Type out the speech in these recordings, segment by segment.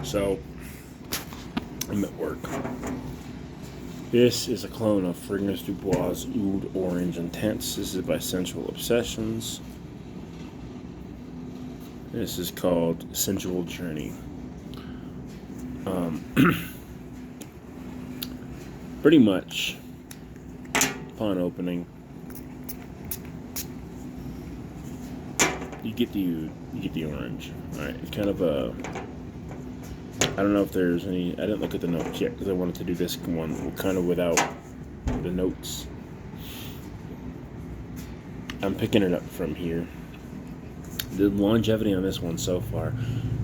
So, I'm at work. This is a clone of Fragrance Du Bois Oud Orange Intense. This is by Scentual Obsessions. This is called Scentual Journey. Pretty much, upon opening, you get the orange. All right, it's kind of a. I don't know if there's any. I didn't look at the notes yet because I wanted to do this one kind of without the notes. I'm picking it up from here. The longevity on this one so far.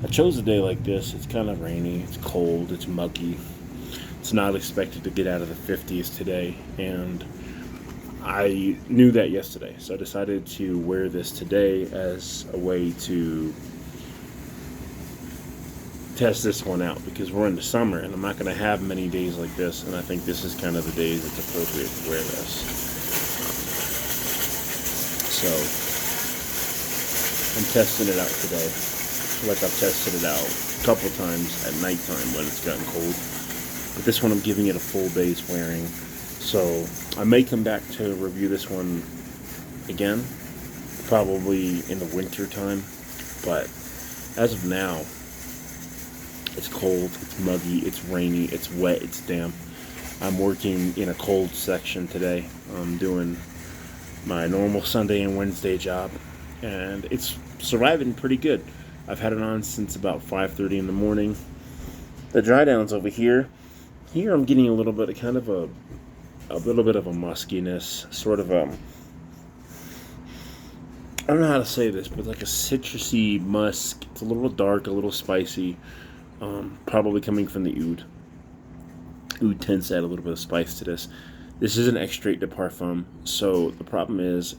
I chose a day like this. It's kind of rainy. It's cold. It's muggy. It's not expected to get out of the 50s today, and I knew that yesterday, so I decided to wear this today as a way to test this one out, because we're in the summer and I'm not going to have many days like this, and I think this is kind of the days it's appropriate to wear this. So I'm testing it out today, like I've tested it out a couple times at nighttime when it's gotten cold. But this one I'm giving it a full day's wearing. So I may come back to review this one again, probably in the winter time. But as of now, it's cold, it's muggy, it's rainy, it's wet, it's damp. I'm working in a cold section today. I'm doing my normal Sunday and Wednesday job, and it's surviving pretty good. I've had it on since about 5:30 in the morning. The dry down's over here. Here I'm getting a little bit of kind of a little bit of a muskiness, sort of I don't know how to say this, but like a citrusy musk. It's a little dark, a little spicy, probably coming from the oud. Oud tends to add a little bit of spice to this. This is an extrait de parfum, so the problem is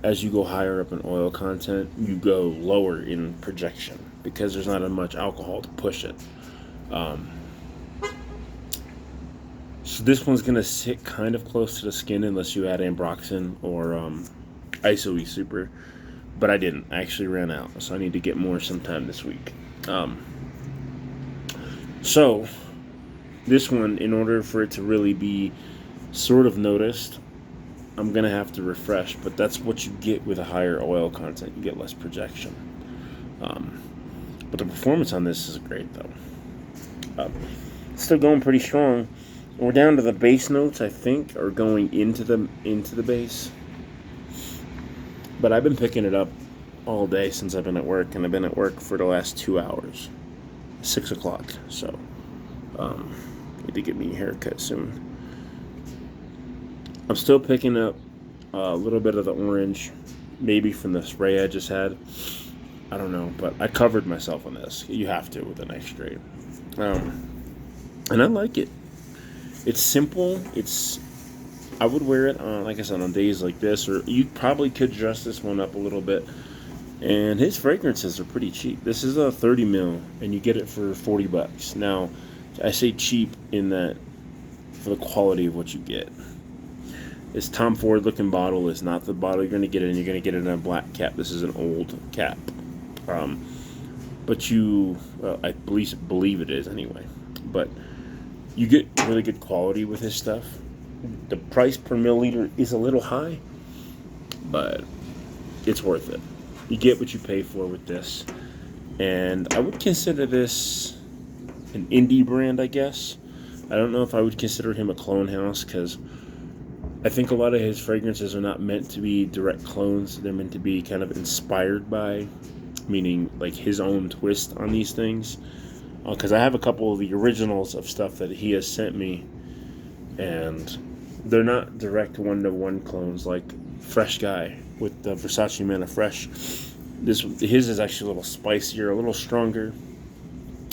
as you go higher up in oil content, you go lower in projection because there's not as much alcohol to push it. So this one's going to sit kind of close to the skin unless you add ambroxan or ISOE Super. But I didn't. I actually ran out, so I need to get more sometime this week. So this one, in order for it to really be sort of noticed, I'm going to have to refresh. But that's what you get with a higher oil content. You get less projection. But the performance on this is great, though. Still going pretty strong. We're down to the base notes, I think, or going into the base. But I've been picking it up all day since I've been at work, and I've been at work for the last 2 hours, 6 o'clock. So, need to get me a haircut soon. I'm still picking up a little bit of the orange, maybe from the spray I just had. I don't know, but I covered myself on this. You have to with an extrait. And I like it. It's simple. I would wear it on, like I said, on days like this, or you probably could dress this one up a little bit. And his fragrances are pretty cheap. This is a 30 ml, and you get it for $40. Now, I say cheap in that for the quality of what you get. This Tom Ford looking bottle is not the bottle you're going to get it in. You're going to get it in a black cap. This is an old cap. But I believe it is anyway. But you get really good quality with his stuff. The price per milliliter is a little high, but it's worth it. You get what you pay for with this. And I would consider this an indie brand, I guess. I don't know if I would consider him a clone house, because I think a lot of his fragrances are not meant to be direct clones. They're meant to be kind of inspired by, meaning like his own twist on these things. Because I have a couple of the originals of stuff that he has sent me, and they're not direct one-to-one clones like Fresh Guy with the Versace Man of Fresh. His is actually a little spicier, a little stronger.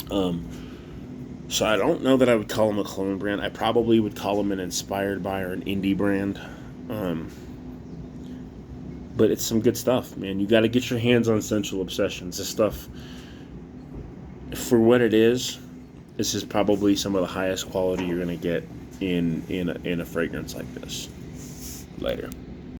So I don't know that I would call him a clone brand. I probably would call him an inspired by or an indie brand. But it's some good stuff, man. You got to get your hands on Scentual Obsessions. This stuff, for what it is, this is probably some of the highest quality you're going to get in a fragrance like this. Later.